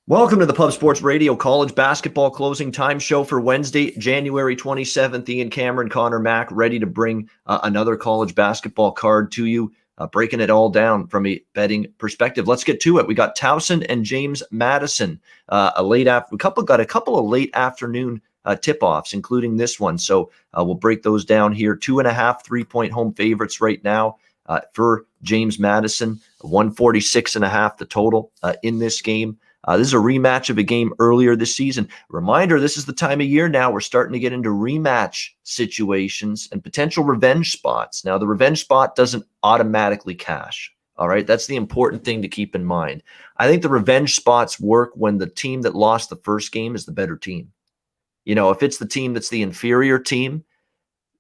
Welcome to the Pub Sports Radio College Basketball Closing Time Show for Wednesday, January 27th. Ian Cameron, Connor Mack, ready to bring another college basketball card to you, breaking it all down from a betting perspective. Let's get to it. We got Towson and James Madison. Got a couple of late afternoon tip-offs, including this one. So we'll break those down here. 2.5 3-point home favorites right now for James Madison. 146.5 the total in this game. This is a rematch of a game earlier this season. Reminder, this is the time of year now we're starting to get into rematch situations and potential revenge spots. Now, the revenge spot doesn't automatically cash. All right, that's the important thing to keep in mind. I think the revenge spots work when the team that lost the first game is the better team. You know, if it's the team that's the inferior team,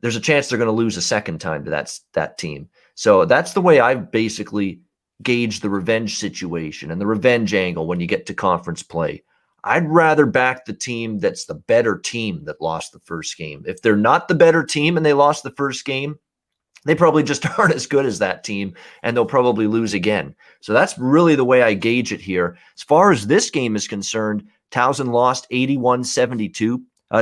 there's a chance they're going to lose a second time to that team. So that's the way I've basically gauge the revenge situation and the revenge angle when you get to conference play. I'd rather back the team that's the better team that lost the first game. If they're not the better team and they lost the first game, they probably just aren't as good as that team and they'll probably lose again. So that's really the way I gauge it here. As far as this game is concerned, Towson lost 81-72 to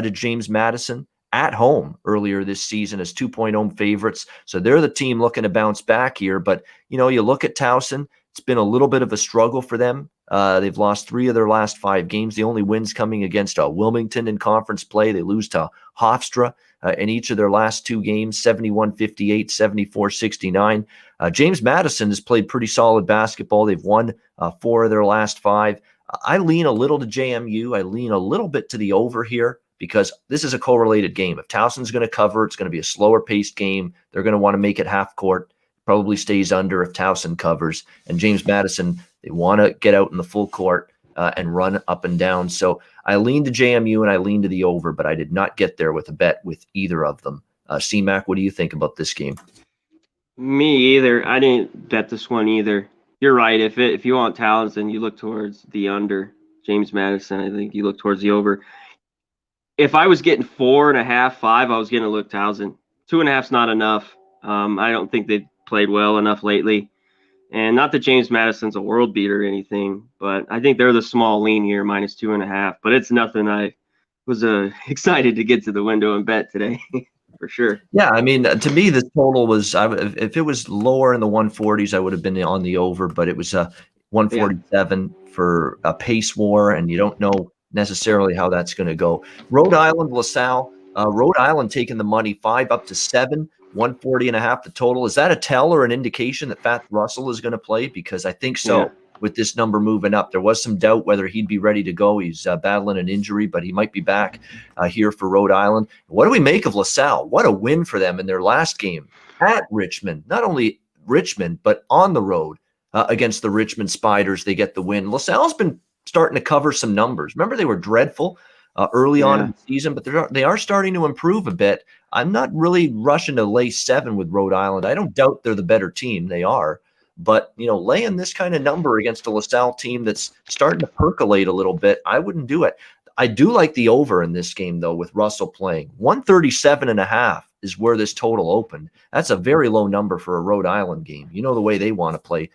James Madison at home earlier this season as 2-point home favorites. So they're the team looking to bounce back here. But, you know, you look at Towson, it's been a little bit of a struggle for them. They've lost 3 of their last 5 games. The only wins coming against Wilmington in conference play. They lose to Hofstra in each of their last 2 games, 71-58, 74-69. James Madison has played pretty solid basketball. They've won 4 of their last 5. I lean a little to JMU. I lean a little bit to the over here, because this is a correlated game. If Towson's going to cover, it's going to be a slower paced game. They're going to want to make it half court. Probably stays under if Towson covers. And James Madison, they want to get out in the full court and run up and down. So I lean to JMU and I lean to the over, but I did not get there with a bet with either of them. C-Mac, what do you think about this game? Me either. I didn't bet this one either. You're right. If you want Towson, you look towards the under. James Madison, I think you look towards the over. If I was getting 4.5, 5, I was going to look Towson. 2.5's not enough. I don't think they've played well enough lately. And not that James Madison's a world beater or anything, but I think they're the small lean here, minus 2.5. But it's nothing I was excited to get to the window and bet today, for sure. Yeah, I mean, to me, this total was, if it was lower in the 140s, I would have been on the over, but it was 147 for a pace war, and you don't know necessarily how that's going to go. Rhode Island, LaSalle. Rhode Island taking the money 5 up to 7, 140.5 the total. Is that a tell or an indication that Fats Russell is going to play? Because I think so. Yeah. With this number moving up, there was some doubt whether he'd be ready to go. He's battling an injury, but he might be back here for Rhode Island. What do we make of LaSalle? What a win for them in their last game at Richmond. Not only Richmond, but on the road against the Richmond Spiders. They get the win. LaSalle's been starting to cover some numbers. Remember, they were dreadful early on in the season, but they are starting to improve a bit. I'm not really rushing to lay 7 with Rhode Island. I don't doubt they're the better team. They are. But, you know, laying this kind of number against a LaSalle team that's starting to percolate a little bit, I wouldn't do it. I do like the over in this game, though, with Russell playing. 137.5 is where this total opened. That's a very low number for a Rhode Island game. You know the way they want to play.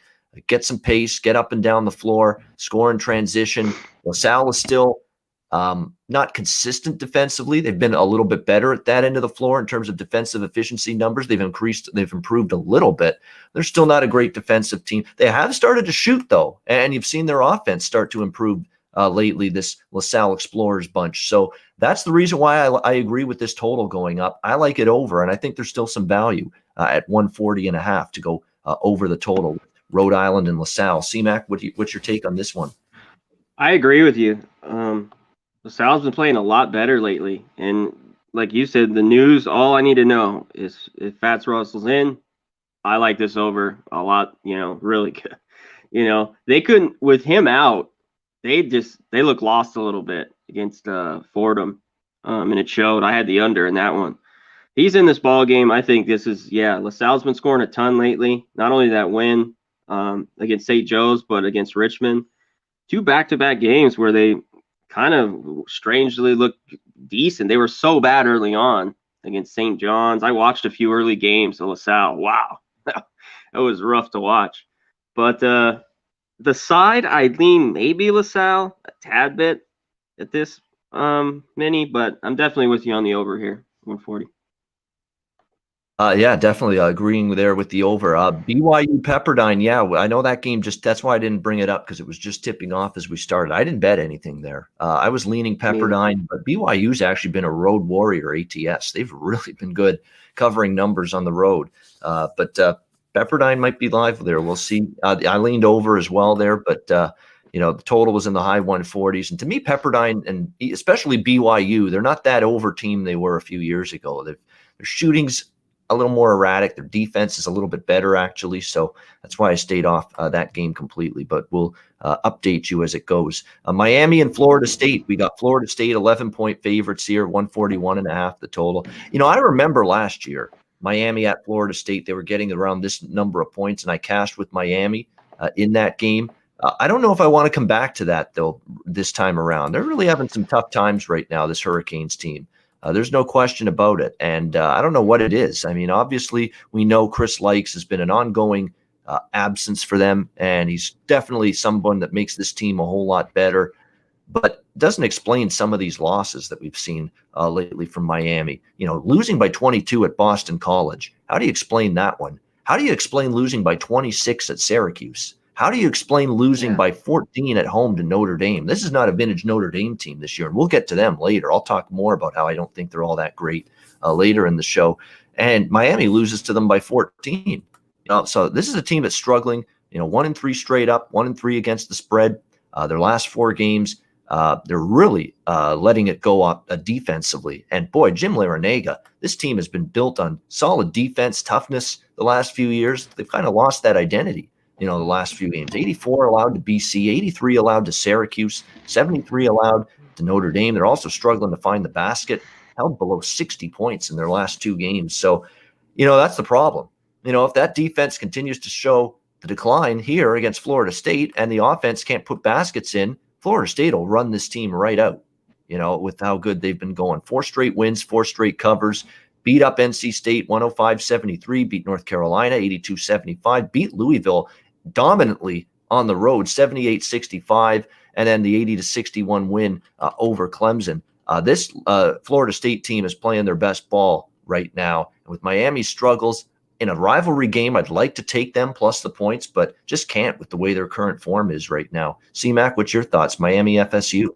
Get some pace, get up and down the floor, score in transition. LaSalle is still not consistent defensively. They've been a little bit better at that end of the floor in terms of defensive efficiency numbers. They've improved a little bit. They're still not a great defensive team. They have started to shoot, though, and you've seen their offense start to improve lately, this LaSalle Explorers bunch. So that's the reason why I agree with this total going up. I like it over, and I think there's still some value at 140.5 to go over the total. Rhode Island and LaSalle. C-Mac, what's your take on this one? I agree with you. LaSalle's been playing a lot better lately. And like you said, the news, all I need to know is if Fats Russell's in, I like this over a lot, really good. They couldn't, with him out, they look lost a little bit against Fordham. And it showed. I had the under in that one. He's in this ball game. I think this is, LaSalle's been scoring a ton lately. Not only that win against St. Joe's, but against Richmond. 2 back-to-back games where they kind of strangely looked decent. They were so bad early on against St. John's. I watched a few early games of LaSalle. Wow. That was rough to watch. But The side I lean maybe LaSalle a tad bit at this mini, but I'm definitely with you on the over here, 140. Yeah, definitely agreeing there with the over. BYU Pepperdine, yeah, I know that game that's why I didn't bring it up because it was just tipping off as we started. I didn't bet anything there. I was leaning Pepperdine, but BYU's actually been a road warrior ATS. They've really been good covering numbers on the road. But Pepperdine might be live there. We'll see. I leaned over as well there, but the total was in the high 140s. And to me, Pepperdine and especially BYU, they're not that over team they were a few years ago. Their shooting's a little more erratic. Their defense is a little bit better, actually. So that's why I stayed off that game completely. But we'll update you as it goes. Miami and Florida State. We got Florida State 11-point favorites here, 141.5 the total. I remember last year, Miami at Florida State, they were getting around this number of points, and I cashed with Miami in that game. I don't know if I want to come back to that, though, this time around. They're really having some tough times right now, this Hurricanes team. There's no question about it. And I don't know what it is. I mean, obviously, we know Chris Likes has been an ongoing absence for them, and he's definitely someone that makes this team a whole lot better, but doesn't explain some of these losses that we've seen lately from Miami. Losing by 22 at Boston College. How do you explain that one? How do you explain losing by 26 at Syracuse? How do you explain losing by 14 at home to Notre Dame? This is not a vintage Notre Dame team this year, and we'll get to them later. I'll talk more about how I don't think they're all that great later in the show. And Miami loses to them by 14. So this is a team that's struggling. 1-3 straight up, 1-3 against the spread. Their last 4 games, they're really letting it go up defensively. And boy, Jim Larinaga, this team has been built on solid defense, toughness the last few years. They've kind of lost that identity. The last few games. 84 allowed to BC, 83 allowed to Syracuse, 73 allowed to Notre Dame. They're also struggling to find the basket, held below 60 points in their last 2 games. So, that's the problem. If that defense continues to show the decline here against Florida State and the offense can't put baskets in, Florida State will run this team right out, with how good they've been going. 4 straight wins, 4 straight covers. Beat up NC State 105-73, beat North Carolina 82-75, beat Louisville dominantly on the road 78-65, and then the 80-61 win over Clemson. This Florida State team is playing their best ball right now. And with Miami's struggles in a rivalry game, I'd like to take them plus the points, but just can't with the way their current form is right now. C-Mac, what's your thoughts? Miami, FSU?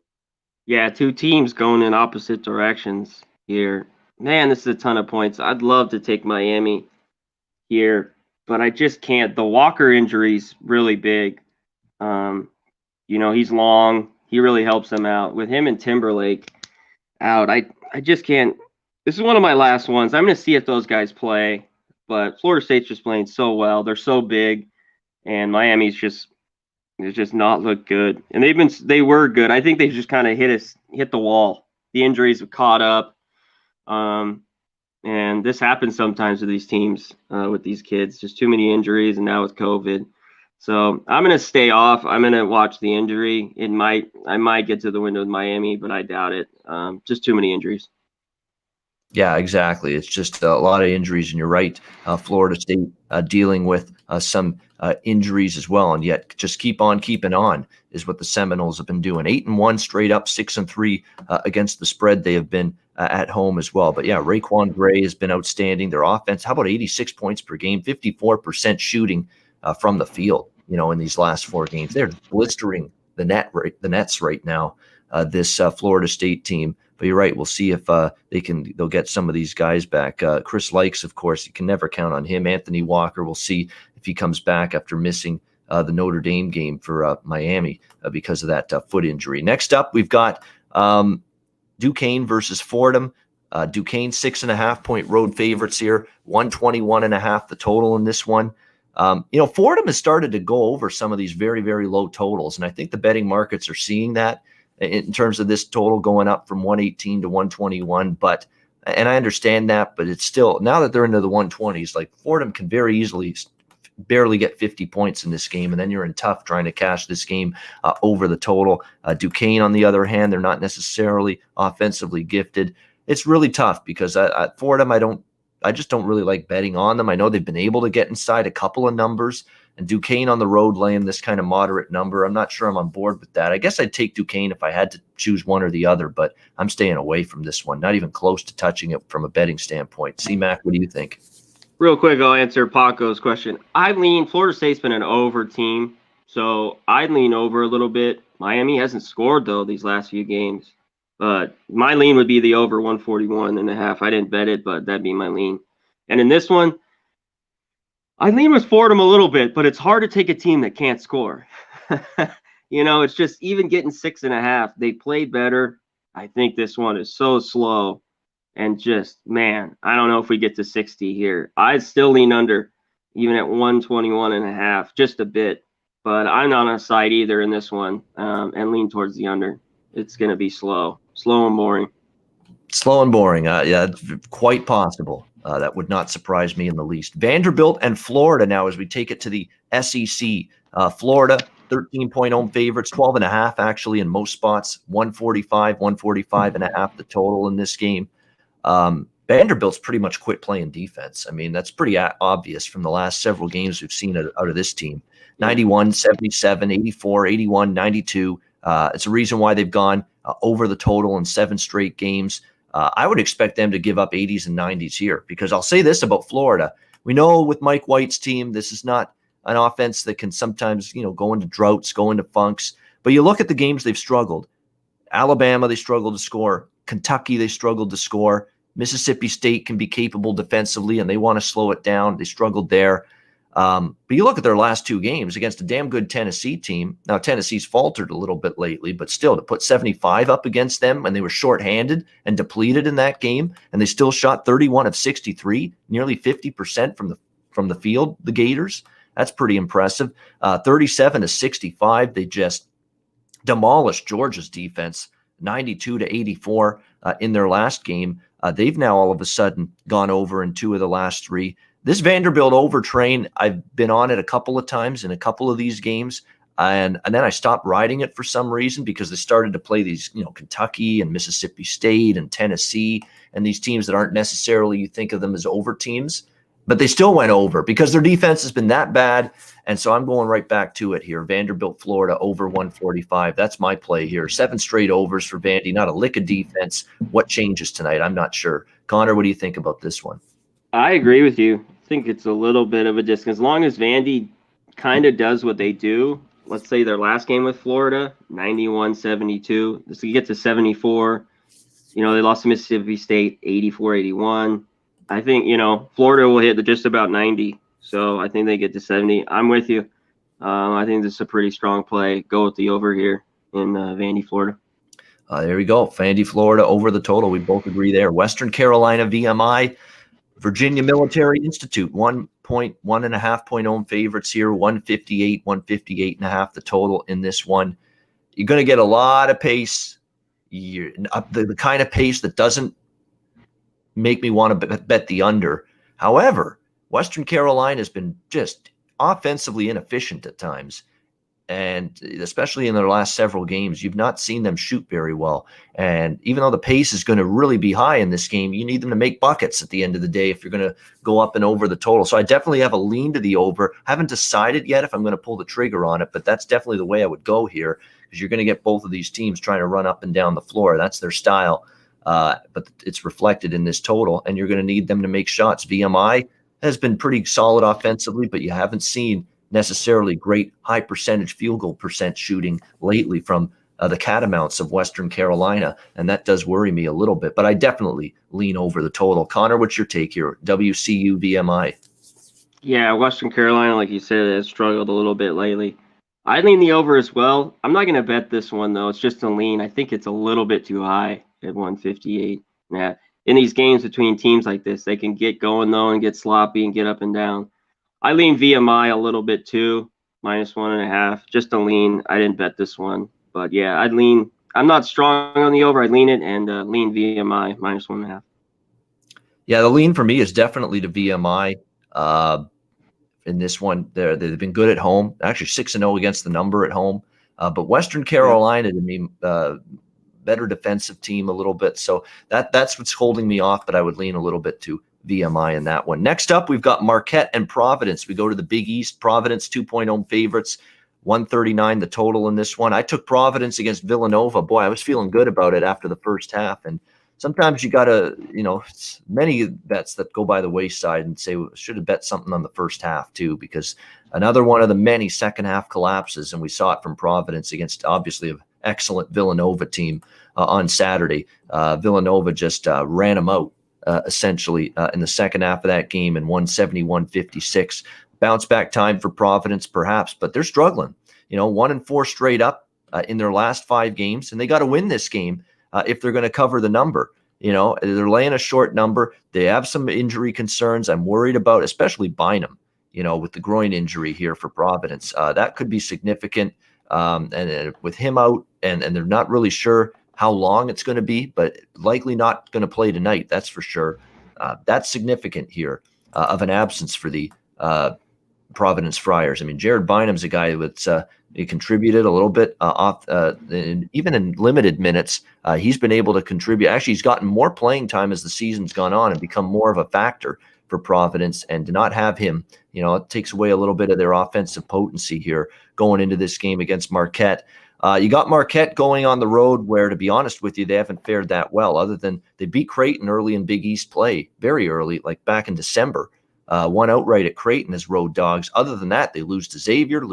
Yeah, 2 teams going in opposite directions here. Man, this is a ton of points. I'd love to take Miami here, but I just can't. The Walker injury's really big. He's long. He really helps them out. With him and Timberlake out, I just can't. This is one of my last ones. I'm going to see if those guys play, but Florida State's just playing so well. They're so big, and Miami's just not looked good. And they were good. I think they just kind of hit the wall. The injuries have caught up. And this happens sometimes with these teams, with these kids, just too many injuries, and now with COVID. So I'm going to stay off. I'm going to watch the injury. I might get to the window with Miami, but I doubt it. Just too many injuries. Yeah, exactly. It's just a lot of injuries, and you're right. Florida State dealing with some injuries as well, and yet just keep on keeping on is what the Seminoles have been doing. 8-1 straight up, 6-3 against the spread. They have been at home as well. But yeah, Raekwon Gray has been outstanding. Their offense, how about 86 points per game, 54% shooting from the field? In these last 4 games, they're blistering the nets right now. This Florida State team. But you're right. We'll see if they'll get some of these guys back. Chris Likes, of course, you can never count on him. Anthony Walker, we'll see if he comes back after missing the Notre Dame game for Miami because of that foot injury. Next up, we've got Duquesne versus Fordham. Duquesne 6.5-point road favorites here, 121.5 the total in this one. Fordham has started to go over some of these very, very low totals, and I think the betting markets are seeing that in terms of this total going up from 118 to 121. And I understand that, but it's still, now that they're into the 120s, like Fordham can very easily barely get 50 points in this game, and then you're in tough trying to cash this game over the total. Duquesne, on the other hand, they're not necessarily offensively gifted. It's really tough because Fordham, I just don't really like betting on them. I know they've been able to get inside a couple of numbers And Duquesne on the road laying this kind of moderate number, I'm not sure I'm on board with that. I guess I'd take Duquesne if I had to choose one or the other, but I'm staying away from this one. Not even close to touching it from a betting standpoint. C-Mac, what do you think? Real quick, I'll answer Paco's question. Florida State's been an over team, so I'd lean over a little bit. Miami hasn't scored, though, these last few games. But my lean would be the over 141.5. I didn't bet it, but that'd be my lean. And in this one, I lean with Fordham a little bit, but it's hard to take a team that can't score. It's just even getting 6.5. They play better. I think this one is so slow. And just, man, I don't know if we get to 60 here. I'd still lean under, even at 121.5, just a bit. But I'm not on a side either in this one, and lean towards the under. It's going to be slow and boring. Slow and boring. Yeah, it's quite possible. That would not surprise me in the least. Vanderbilt and Florida now as we take it to the SEC. Florida, 13-point home favorites, 12.5 actually in most spots, 145.5 the total in this game. Vanderbilt's pretty much quit playing defense. I mean, that's pretty obvious from the last several games we've seen out of this team. 91, 77, 84, 81, 92. It's a reason why they've gone over the total in 7 straight games. I would expect them to give up 80s and 90s here because I'll say this about Florida. We know with Mike White's team, this is not an offense that can sometimes, go into droughts, go into funks. But you look at the games they've struggled. Alabama, they struggled to score. Kentucky, they struggled to score. Mississippi State can be capable defensively, and they want to slow it down. They struggled there. But you look at their last 2 games against a damn good Tennessee team. Now, Tennessee's faltered a little bit lately, but still to put 75 up against them when they were shorthanded and depleted in that game, and they still shot 31 of 63, nearly 50% from the field, the Gators. That's pretty impressive. 37 to 65. They just demolished Georgia's defense, 92 to 84 in their last game. They've now all of a sudden gone over in 2 of the last 3. This Vanderbilt over train, I've been on it a couple of times in a couple of these games, and then I stopped riding it for some reason because they started to play these, Kentucky and Mississippi State and Tennessee and these teams that aren't necessarily, you think of them as over teams, but they still went over because their defense has been that bad. And so I'm going right back to it here. Vanderbilt, Florida, over 145. That's my play here. 7 straight overs for Vandy, not a lick of defense. What changes tonight? I'm not sure. Connor, what do you think about this one? I agree with you. I think it's a little bit of a distance. As long as Vandy kind of does what they do, let's say their last game with Florida, 91-72. This could get to 74. They lost to Mississippi State, 84-81. I think, Florida will hit just about 90. So I think they get to 70. I'm with you. I think this is a pretty strong play. Go with the over here in Vandy, Florida. There we go. Vandy, Florida, over the total. We both agree there. Western Carolina, VMI. Virginia Military Institute, 1.5 point home favorites here, 158.5 the total in this one. You're going to get a lot of pace. The kind of pace that doesn't make me want to bet the under. However, Western Carolina has been just offensively inefficient at times. And especially in their last several games, you've not seen them shoot very well. And even though the pace is going to really be high in this game, you need them to make buckets at the end of the day if you're going to go up and over the total. So I definitely have a lean to the over. Haven't decided yet if I'm going to pull the trigger on it, but that's definitely the way I would go here because you're going to get both of these teams trying to run up and down the floor. That's their style, but it's reflected in this total, and you're going to need them to make shots. VMI has been pretty solid offensively, but you haven't seen necessarily great high percentage field goal percent shooting lately from the Catamounts of Western Carolina, and that does worry me a little bit, but I definitely lean over the total. Connor, what's your take here? WCU VMI. Yeah, Western Carolina, like you said, has struggled a little bit lately. I lean the over as well. I'm not going to bet this one, though. It's just a lean. I think it's a little bit too high at 158. Yeah, in these games between teams like this, they can get going, though, and get sloppy and get up and down. I lean VMI a little bit too, -1.5, just a lean. I didn't bet this one, but yeah, I'd lean. I'm not strong on the over. I'd lean it and lean VMI -1.5. Yeah, the lean for me is definitely to VMI. In this one, they've been good at home. Actually, 6-0 against the number at home. But Western Carolina, to me, better defensive team a little bit. So that's what's holding me off. But I would lean a little bit to VMI in that one. Next up, we've got Marquette and Providence. We go to the Big East. Providence 2-point home favorites, 139 the total in this one. I took Providence against Villanova. Boy, I was feeling good about it after the first half. And sometimes you got to, many bets that go by the wayside and say, should have bet something on the first half too, because another one of the many second half collapses. And we saw it from Providence against obviously an excellent Villanova team on Saturday. Villanova just ran them out essentially in the second half of that game and won 71-56. Bounce back time for Providence, perhaps, but they're struggling. 1-4 straight up in their last 5 games, and they got to win this game if they're going to cover the number. They're laying a short number. They have some injury concerns. I'm worried about, especially Bynum. With the groin injury here for Providence, that could be significant. And with him out, and they're not really sure how long it's going to be, but likely not going to play tonight. That's for sure. That's significant here of an absence for the Providence Friars. I mean, Jared Bynum's a guy that's he contributed a little bit off, even in limited minutes. He's been able to contribute. Actually, he's gotten more playing time as the season's gone on and become more of a factor for Providence. And to not have him, it takes away a little bit of their offensive potency here going into this game against Marquette. You got Marquette going on the road where, to be honest with you, they haven't fared that well, other than they beat Creighton early in Big East play, very early, like back in December. Won outright at Creighton as road dogs. Other than that, they lose to Xavier,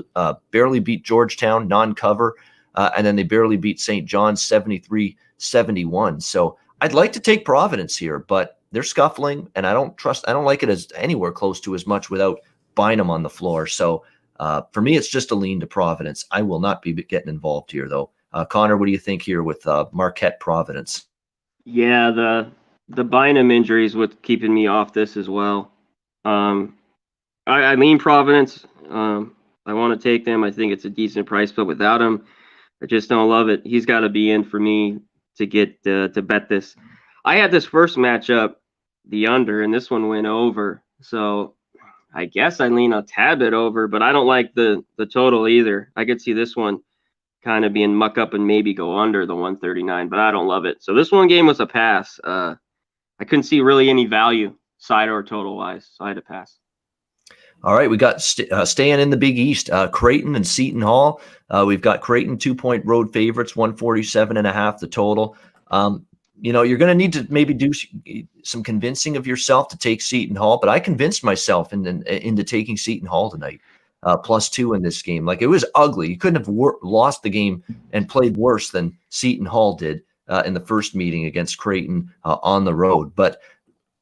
barely beat Georgetown, non-cover, and then they barely beat St. John's 73-71. So I'd like to take Providence here, but they're scuffling, and I don't like it as anywhere close to as much without Bynum on the floor. So for me, it's just a lean to Providence. I will not be getting involved here, though. Conor, what do you think here with Marquette Providence? Yeah, the Bynum injury is what's keeping me off this as well. I lean Providence. I want to take them. I think it's a decent price, but without him, I just don't love it. He's got to be in for me to get to bet this. I had this first matchup, the under, and this one went over. So I guess I lean a tad bit over, but I don't like the total either. I could see this one kind of being muck up and maybe go under the 139, but I don't love it. So this one game was a pass. I couldn't see really any value side or total wise, so I had to pass. All right, we got staying in the Big East, Creighton and Seton Hall. We've got Creighton 2-point road favorites, 147.5 the total. You're going to need to maybe do some convincing of yourself to take Seton Hall, but I convinced myself into taking Seton Hall tonight, +2 in this game. Like, it was ugly. You couldn't have lost the game and played worse than Seton Hall did in the first meeting against Creighton on the road. But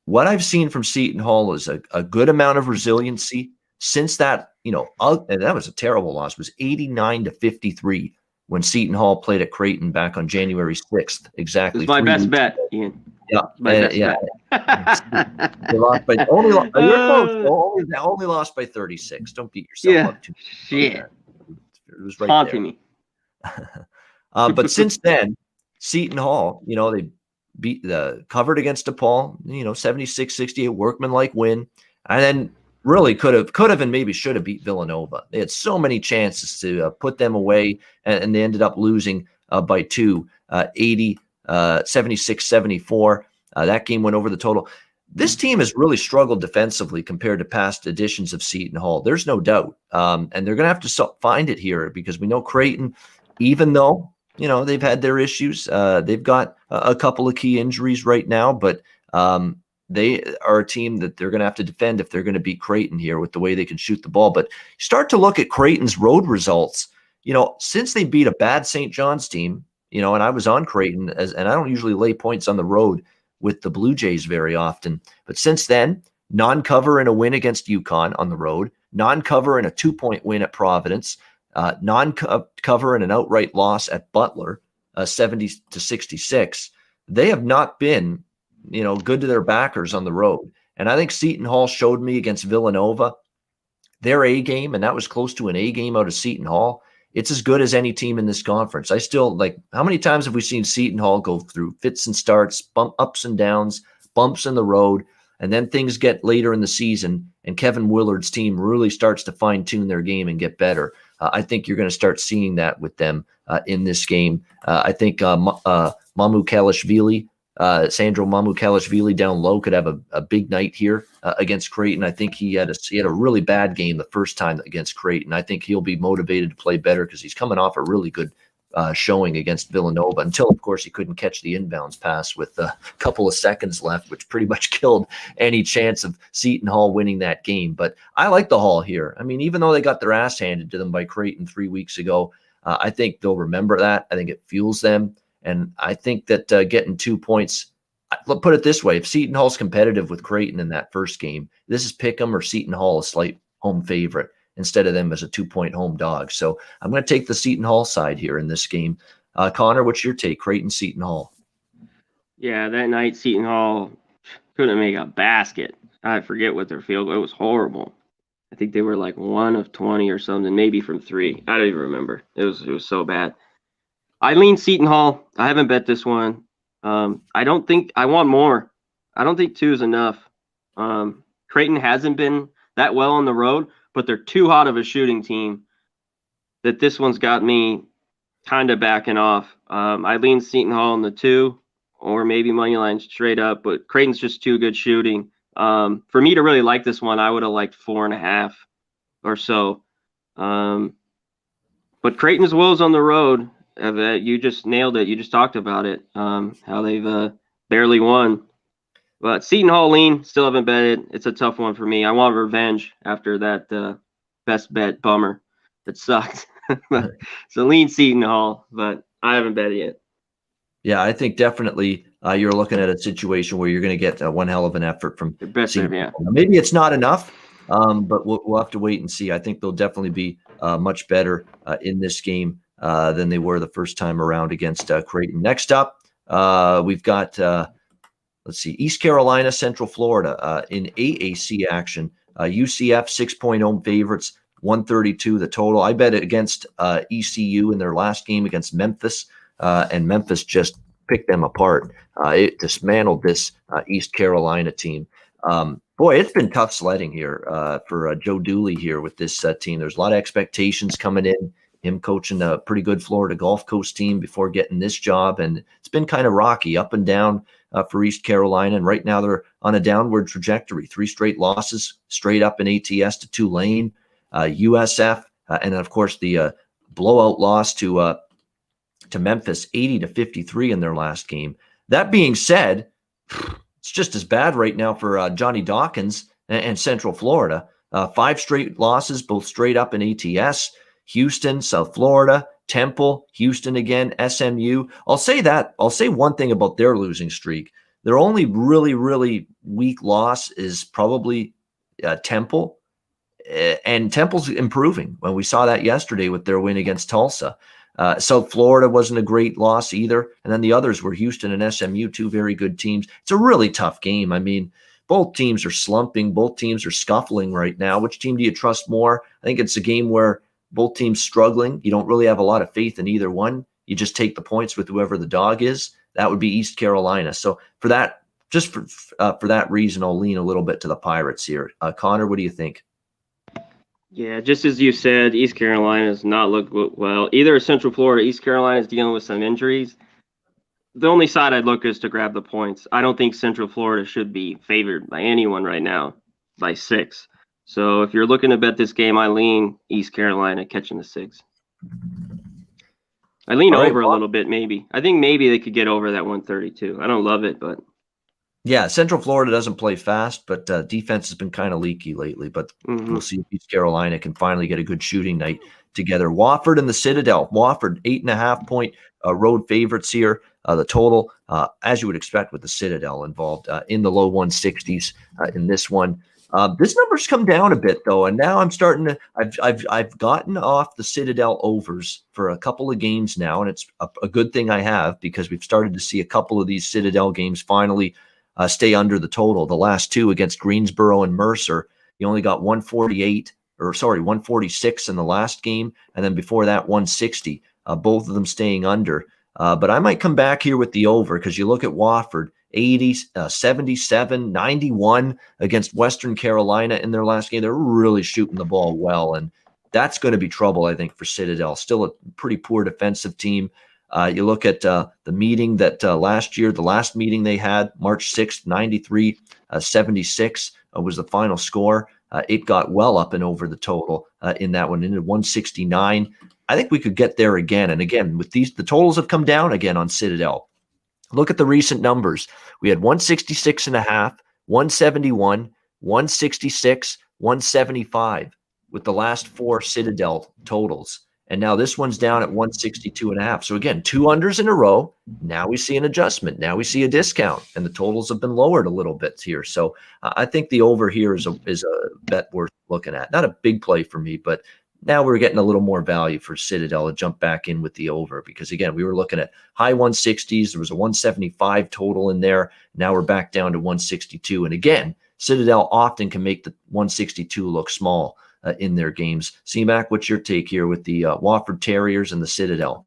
what I've seen from Seton Hall is a good amount of resiliency since that, and that was a terrible loss. It was 89-53 when Seton Hall played at Creighton back on January 6th. Exactly. It's my best bet, Ian. Yeah. They lost by only lost by 36. Don't beat yourself up too much. Shit. It was right Haunting there. me. But since then, Seton Hall, they beat covered against DePaul, 76-68, workmanlike win, and then really could have and maybe should have beat Villanova. They had so many chances to put them away, and they ended up losing by 2, 76-74. That game went over the total. This team has really struggled defensively compared to past editions of Seton Hall. There's no doubt, and they're going to have to find it here because we know Creighton, even though they've had their issues. They've got a couple of key injuries right now, but they are a team that they're going to have to defend if they're going to beat Creighton here with the way they can shoot the ball. But start to look at Creighton's road results. Since they beat a bad St. John's team, and I was on Creighton, and I don't usually lay points on the road with the Blue Jays very often. But since then, non-cover in a win against UConn on the road, non-cover in a 2-point win at Providence, non-cover and an outright loss at Butler, 70-66. They have not been, good to their backers on the road. And I think Seton Hall showed me against Villanova their A game, and that was close to an A game out of Seton Hall. It's as good as any team in this conference. I still how many times have we seen Seton Hall go through fits and starts, ups and downs, bumps in the road, and then things get later in the season, and Kevin Willard's team really starts to fine-tune their game and get better. I think you're going to start seeing that with them in this game. I think Mamu Kalashvili Sandro Mamukelashvili down low could have a big night here against Creighton. I think he had a really bad game the first time against Creighton. I think he'll be motivated to play better because he's coming off a really good showing against Villanova until, of course, he couldn't catch the inbounds pass with a couple of seconds left, which pretty much killed any chance of Seton Hall winning that game. But I like the Hall here. I mean, even though they got their ass handed to them by Creighton 3 weeks ago, I think they'll remember that. I think it fuels them. And I think that getting 2 points, let's put it this way. If Seton Hall's competitive with Creighton in that first game, this is Pick'em or Seton Hall a slight home favorite instead of them as a 2-point home dog. So I'm going to take the Seton Hall side here in this game. Connor, what's your take? Creighton, Seton Hall. Yeah, that night Seton Hall couldn't make a basket. I forget what their field goal. It was horrible. I think they were like 1 of 20 or something, maybe from 3. I don't even remember. It was so bad. I lean Seton Hall. I haven't bet this one. I don't think I want more. I don't think 2 is enough. Creighton hasn't been that well on the road, but they're too hot of a shooting team that this one's got me kind of backing off. I lean Seton Hall in the 2 or maybe money line straight up, but Creighton's just too good shooting. For me to really like this one, I would have liked 4.5 or so. But Creighton's woes on the road. You just nailed it. You just talked about it, how they've barely won. But Seton Hall lean, still haven't bet it. It's a tough one for me. I want revenge after that best bet bummer that sucked. So lean Seton Hall, but I haven't bet it yet. Yeah, I think definitely you're looking at a situation where you're going to get one hell of an effort from Seton Hall. Now, maybe it's not enough, but we'll have to wait and see. I think they'll definitely be much better in this game than they were the first time around against Creighton. Next up, we've got, let's see, East Carolina, Central Florida in AAC action. UCF 6-point home favorites, 132 the total. I bet it against ECU in their last game against Memphis, and Memphis just picked them apart. It dismantled this East Carolina team. Boy, it's been tough sledding here for Joe Dooley here with this team. There's a lot of expectations coming in. Him coaching a pretty good Florida Gulf Coast team before getting this job. And it's been kind of rocky up and down for East Carolina. And right now they're on a downward trajectory. 3 straight losses straight up in ATS to Tulane, USF, and then, of course, the blowout loss to Memphis, 80-53 in their last game. That being said, it's just as bad right now for Johnny Dawkins and Central Florida. 5 straight losses, both straight up in ATS. Houston, South Florida, Temple, Houston again, SMU. I'll say one thing about their losing streak. Their only really, really weak loss is probably Temple. And Temple's improving. When we saw that yesterday with their win against Tulsa. South Florida wasn't a great loss either. And then the others were Houston and SMU, 2 very good teams. It's a really tough game. I mean, both teams are slumping. Both teams are scuffling right now. Which team do you trust more? I think it's a game where both teams struggling. You don't really have a lot of faith in either one. You just take the points with whoever the dog is. That would be East Carolina. So for that, just for that reason, I'll lean a little bit to the Pirates here. Connor, what do you think? Yeah, just as you said, East Carolina has not looked well. Either Central Florida, East Carolina is dealing with some injuries. The only side I'd look is to grab the points. I don't think Central Florida should be favored by anyone right now by 6. So if you're looking to bet this game, I lean East Carolina catching the 6. I lean over a little bit, maybe. I think maybe they could get over that 132. I don't love it, but. Yeah, Central Florida doesn't play fast, but defense has been kind of leaky lately. But we'll see if East Carolina can finally get a good shooting night together. Wofford and the Citadel. Wofford, 8.5-point road favorites here. The total, as you would expect with the Citadel involved, in the low 160s in this one. This number's come down a bit though, and now I'm starting to. I've gotten off the Citadel overs for a couple of games now, and it's a good thing I have because we've started to see a couple of these Citadel games finally stay under the total. The last 2 against Greensboro and Mercer, you only got 146 in the last game, and then before that 160. Both of them staying under. But I might come back here with the over because you look at Wofford. 80, 77, 91 against Western Carolina in their last game. They're really shooting the ball well, and that's going to be trouble, I think, for Citadel. Still a pretty poor defensive team. You look at the meeting that last year, the last meeting they had, March 6th, 93-76 was the final score. It got well up and over the total in that one, into 169. I think we could get there again. And again, with these, the totals have come down again on Citadel. Look at the recent numbers. We had 166.5, 171, 166, 175 with the last 4 Citadel totals. And now this one's down at 162.5. So again, 2 unders in a row. Now we see an adjustment. Now we see a discount, and the totals have been lowered a little bit here. So I think the over here is a bet worth looking at. Not a big play for me, but now we're getting a little more value for Citadel to jump back in with the over, because again, we were looking at high 160s. There was a 175 total in there. Now we're back down to 162. And again, Citadel often can make the 162 look small in their games. C-Mac, what's your take here with the Wofford Terriers and the Citadel?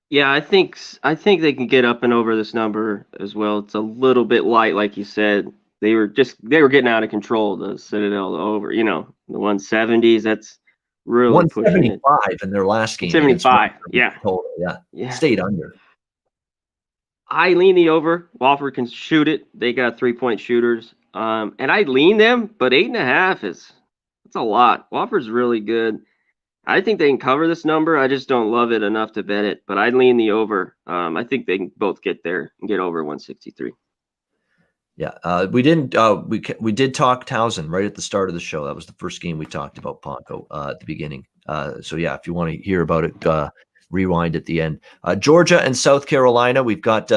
Yeah, I think they can get up and over this number as well. It's a little bit light, like you said. They were getting out of control, the Citadel over, the 170s. That's really pushing it. 175 in their last game. 75, yeah. Total, yeah. Stayed under. I lean the over. Wofford can shoot it. They got 3-point shooters. And I lean them, but 8.5 that's a lot. Wofford's really good. I think they can cover this number. I just don't love it enough to bet it, but I lean the over. I think they can both get there and get over 163. Yeah, we didn't. We did talk Towson right at the start of the show. That was the first game we talked about, Ponco, at the beginning. So yeah, if you want to hear about it, rewind at the end. Georgia and South Carolina. We've got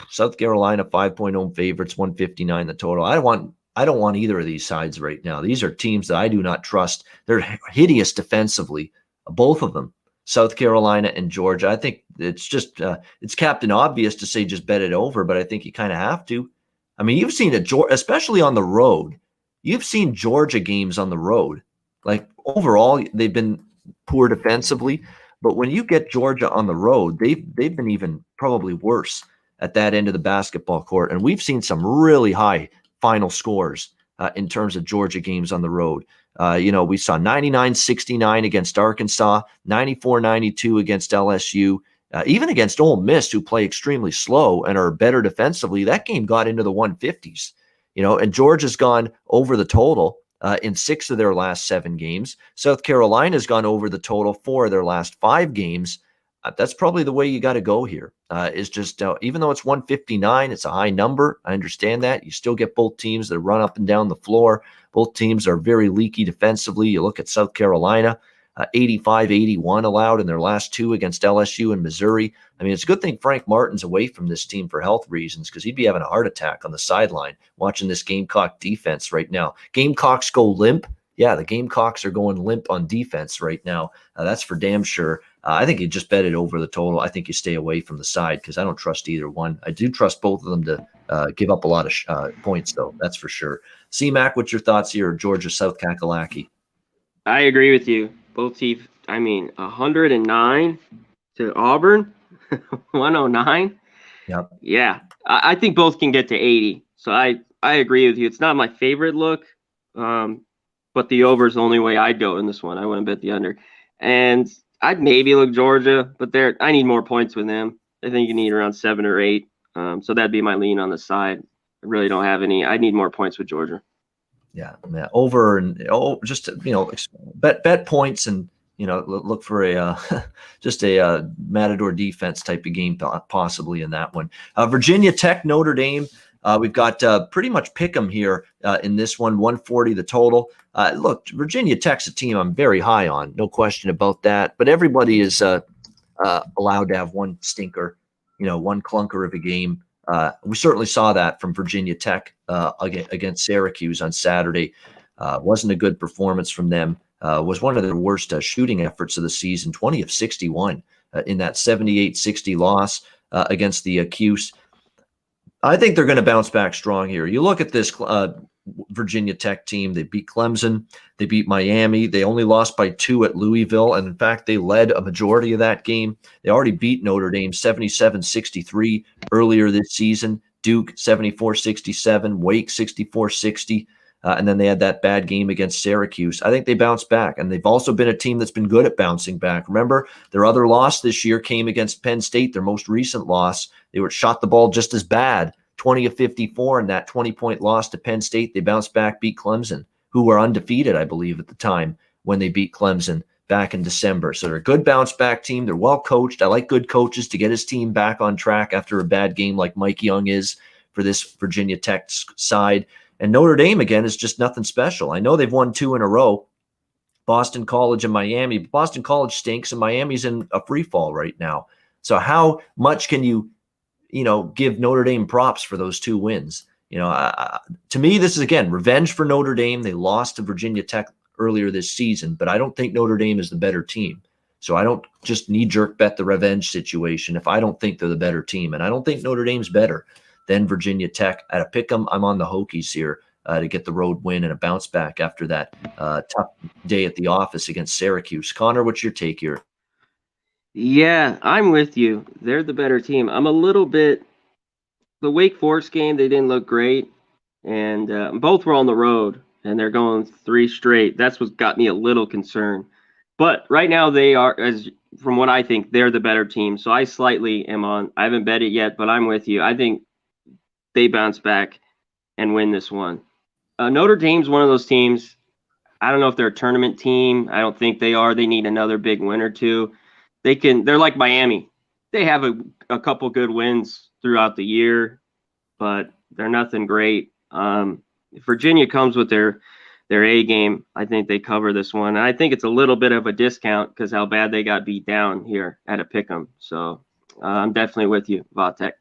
South Carolina 5-point home favorites, 159 the total. I don't want either of these sides right now. These are teams that I do not trust. They're hideous defensively, both of them. South Carolina and Georgia. I think it's just it's Captain Obvious to say just bet it over, but I think you kind of have to. I mean, you've seen it, especially on the road. You've seen Georgia games on the road. Like overall, they've been poor defensively, but when you get Georgia on the road, they've been even probably worse at that end of the basketball court. And we've seen some really high final scores in terms of Georgia games on the road. We saw 99-69 against Arkansas, 94-92 against LSU. Even against Ole Miss, who play extremely slow and are better defensively, that game got into the 150s. And Georgia's gone over the total in 6 of their last 7 games. South Carolina's gone over the total 4 of their last 5 games. That's probably the way you got to go here. Is just even though it's 159, it's a high number. I understand that. You still get both teams that run up and down the floor. Both teams are very leaky defensively. You look at South Carolina. 85-81 allowed in their last 2 against LSU and Missouri. I mean, it's a good thing Frank Martin's away from this team for health reasons, because he'd be having a heart attack on the sideline watching this Gamecock defense right now. Gamecocks go limp. Yeah, the Gamecocks are going limp on defense right now. That's for damn sure. I think you just bet it over the total. I think you stay away from the side because I don't trust either one. I do trust both of them to give up a lot of points, though. That's for sure. C-Mac, what's your thoughts here? Georgia, South Kakalaki. I agree with you. Both teams, 109 to Auburn, 109. Yep. Yeah, I think both can get to 80. So I agree with you. It's not my favorite look, but the over is the only way I'd go in this one. I wouldn't bet the under. And I'd maybe look Georgia, but I need more points with them. I think you need around 7 or 8. So that'd be my lean on the side. I really don't have any. I need more points with Georgia. Yeah, over and just bet points and look for a just a Matador defense type of game possibly in that one. Virginia Tech, Notre Dame. We've got pretty much pick 'em here in this one. 140 the total. Look, Virginia Tech's a team I'm very high on, no question about that. But everybody is allowed to have one stinker, one clunker of a game. We certainly saw that from Virginia Tech against Syracuse on Saturday. Wasn't a good performance from them. Was one of their worst shooting efforts of the season, 20 of 61 in that 78-60 loss against the Cuse. I think they're going to bounce back strong here. You look at this Virginia Tech team. They beat Clemson. They beat Miami. They only lost by 2 at Louisville. And in fact, they led a majority of that game. They already beat Notre Dame 77-63 earlier this season. Duke 74-67, Wake 64-60. And then they had that bad game against Syracuse. I think they bounced back, and they've also been a team that's been good at bouncing back. Remember, their other loss this year came against Penn State, their most recent loss. They were shot the ball just as bad, 20 of 54 in that 20-point loss to Penn State. They bounced back, beat Clemson, who were undefeated, I believe, at the time when they beat Clemson back in December. So they're a good bounce back team. They're well coached. I like good coaches to get his team back on track after a bad game like Mike Young is for this Virginia Tech side. And Notre Dame, again, is just nothing special. I know they've won 2 in a row, Boston College and Miami. But Boston College stinks, and Miami's in a free fall right now. So how much can you give Notre Dame props for those 2 wins? To me, this is, again, revenge for Notre Dame. They lost to Virginia Tech earlier this season, but I don't think Notre Dame is the better team. So I don't just knee-jerk bet the revenge situation if I don't think they're the better team. And I don't think Notre Dame's better than Virginia Tech. At a pick'em, I'm on the Hokies here to get the road win and a bounce back after that tough day at the office against Syracuse. Connor, what's your take here? Yeah, I'm with you. They're the better team. I'm a little bit – the Wake Forest game, they didn't look great. And both were on the road, and they're going 3 straight. That's what got me a little concerned. But right now they are, from what I think, they're the better team. So I slightly am on – I haven't bet it yet, but I'm with you. I think they bounce back and win this one. Notre Dame's one of those teams. I don't know if they're a tournament team. I don't think they are. They need another big win or two. They're like Miami. They have a couple good wins throughout the year, but they're nothing great. If Virginia comes with their A game, I think they cover this one. And I think it's a little bit of a discount because how bad they got beat down here at a pick'em. So I'm definitely with you, Vatek.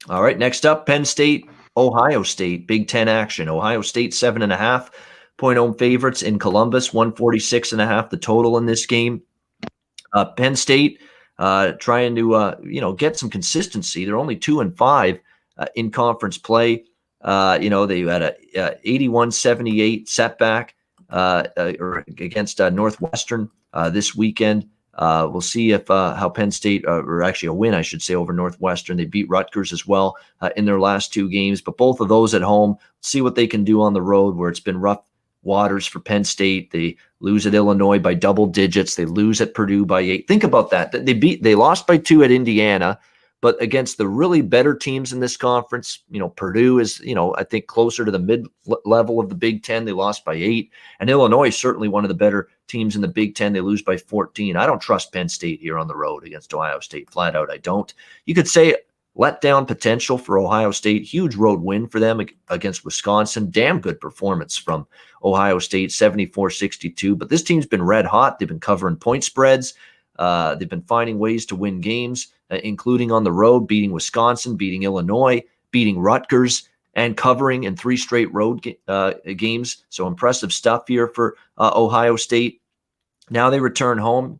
All right, next up, Penn State, Ohio State, Big Ten action. Ohio State 7.5-point home favorites in Columbus, 146.5 the total in this game. Penn State trying to get some consistency. They're only 2-5 in conference play. They had a 81-78 setback against Northwestern this weekend. We'll see if how Penn State, or actually a win, I should say, over Northwestern. They beat Rutgers as well in their last 2 games, but both of those at home. See what they can do on the road, where it's been rough waters for Penn State. They lose at Illinois by double digits. They lose at Purdue by 8. Think about that. They lost by 2 at Indiana, but against the really better teams in this conference, Purdue is, I think closer to the mid-level of the Big Ten. They lost by 8. And Illinois is certainly one of the better teams in the Big Ten. They lose by 14. I don't trust Penn State here on the road against Ohio State. Flat out, I don't. You could say letdown potential for Ohio State. Huge road win for them against Wisconsin. Damn good performance from Ohio State, 74-62. But this team's been red hot. They've been covering point spreads. They've been finding ways to win games, including on the road, beating Wisconsin, beating Illinois, beating Rutgers, and covering in 3 straight road games. So impressive stuff here for Ohio State. Now they return home.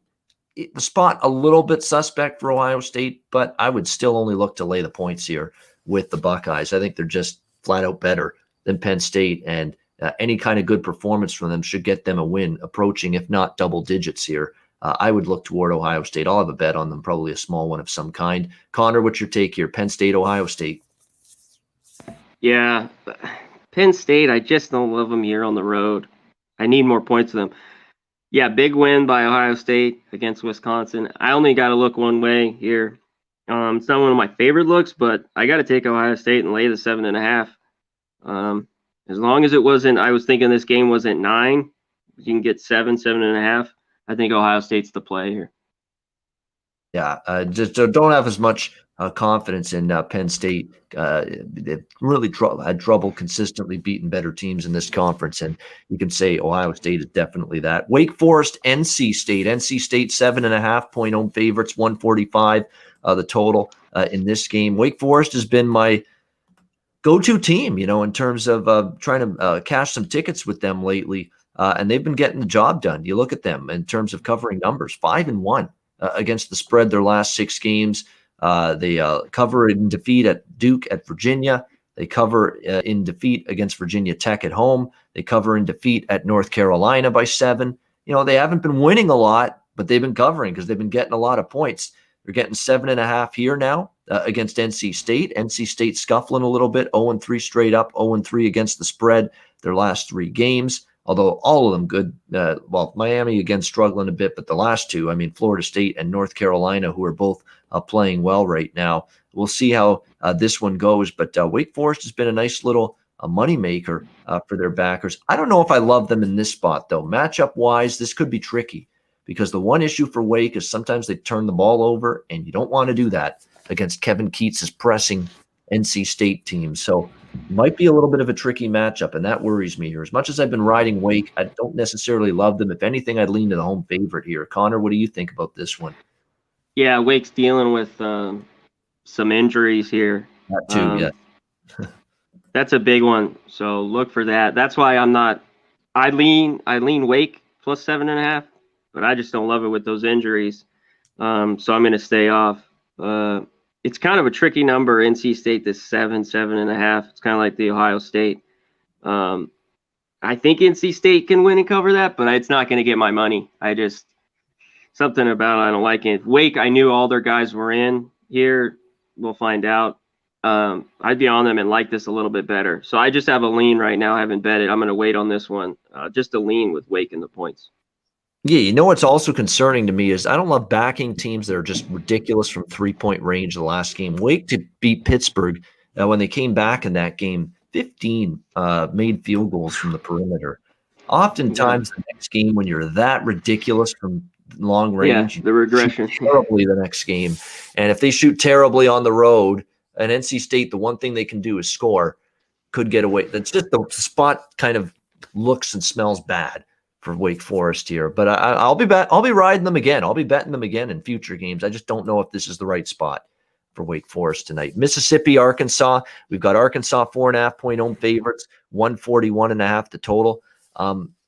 The spot a little bit suspect for Ohio State, but I would still only look to lay the points here with the Buckeyes. I think they're just flat out better than Penn State, and any kind of good performance from them should get them a win, approaching, if not double digits here. I would look toward Ohio State. I'll have a bet on them, probably a small one of some kind. Connor, what's your take here? Penn State, Ohio State. Yeah, Penn State, I just don't love them here on the road. I need more points to them. Yeah, big win by Ohio State against Wisconsin. I only got to look one way here. It's not one of my favorite looks, but I got to take Ohio State and lay the 7.5. As long as it wasn't, I was thinking this game wasn't 9. You can get 7.5. I think Ohio State's the play here. Yeah, just don't have as much confidence in Penn State. They've really had trouble consistently beating better teams in this conference, and you can say Ohio State is definitely that. Wake Forest, NC State. NC State 7.5-point home favorites, 145 the total in this game. Wake Forest has been my go-to team, in terms of trying to cash some tickets with them lately, and they've been getting the job done. You look at them in terms of covering numbers, 5-1 against the spread their last 6 games. They cover in defeat at Duke, at Virginia. They cover in defeat against Virginia Tech at home. They cover in defeat at North Carolina by 7. They haven't been winning a lot, but they've been covering because they've been getting a lot of points. They're getting 7.5 here now. against NC State. NC State scuffling a little bit, 0-3 straight up, 0-3 against the spread their last 3 games, although all of them good. Miami again struggling a bit, but the last 2, I mean, Florida State and North Carolina, who are both playing well right now. We'll see how this one goes, but Wake Forest has been a nice little moneymaker for their backers. I don't know if I love them in this spot, though. Matchup-wise, this could be tricky because the one issue for Wake is sometimes they turn the ball over, and you don't want to do that against Kevin Keats's pressing NC State team. So might be a little bit of a tricky matchup, and that worries me here. As much as I've been riding Wake, I don't necessarily love them. If anything, I'd lean to the home favorite here. Connor, what do you think about this one? Yeah, Wake's dealing with some injuries here. That too, yeah. That's a big one. So look for that. That's why I'm not. I lean Wake plus 7.5, but I just don't love it with those injuries. So I'm going to stay off. It's kind of a tricky number. NC State this 7.5. It's kind of like the Ohio State. I think NC State can win and cover that, but it's not going to get my money. Something about I don't like it. Wake, I knew all their guys were in here. We'll find out. I'd be on them and like this a little bit better. So I just have a lean right now. I haven't bet it. I'm going to wait on this one. Just a lean with Wake in the points. Yeah, you know what's also concerning to me is I don't love backing teams that are just ridiculous from 3-point range the last game. Wake to beat Pittsburgh when they came back in that game, 15 made field goals from the perimeter. Oftentimes the next game when you're that ridiculous from long range, the regression. Terribly the next game. And if they shoot terribly on the road, and NC State, the one thing they can do is score, could get away. That's just the spot kind of looks and smells bad for Wake Forest here, but I'll be riding them again. I'll be betting them again in future games. I just don't know if this is the right spot for Wake Forest tonight. Mississippi, Arkansas. We've got Arkansas 4.5-point home favorites, 141.5 the total.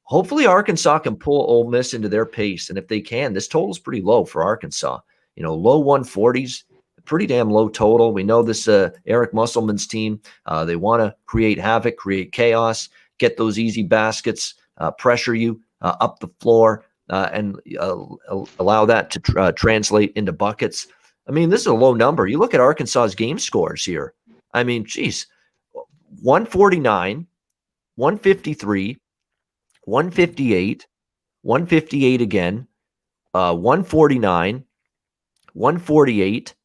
Hopefully Arkansas can pull Ole Miss into their pace, and if they can, this total is pretty low for Arkansas. Low 140s, pretty damn low total. We know this Eric Musselman's team. They want to create havoc, create chaos, get those easy baskets, pressure you up the floor, and allow that to translate into buckets. I mean, this is a low number. You look at Arkansas's game scores here. I mean, geez, 149, 153, 158, 158 again, 149, 148,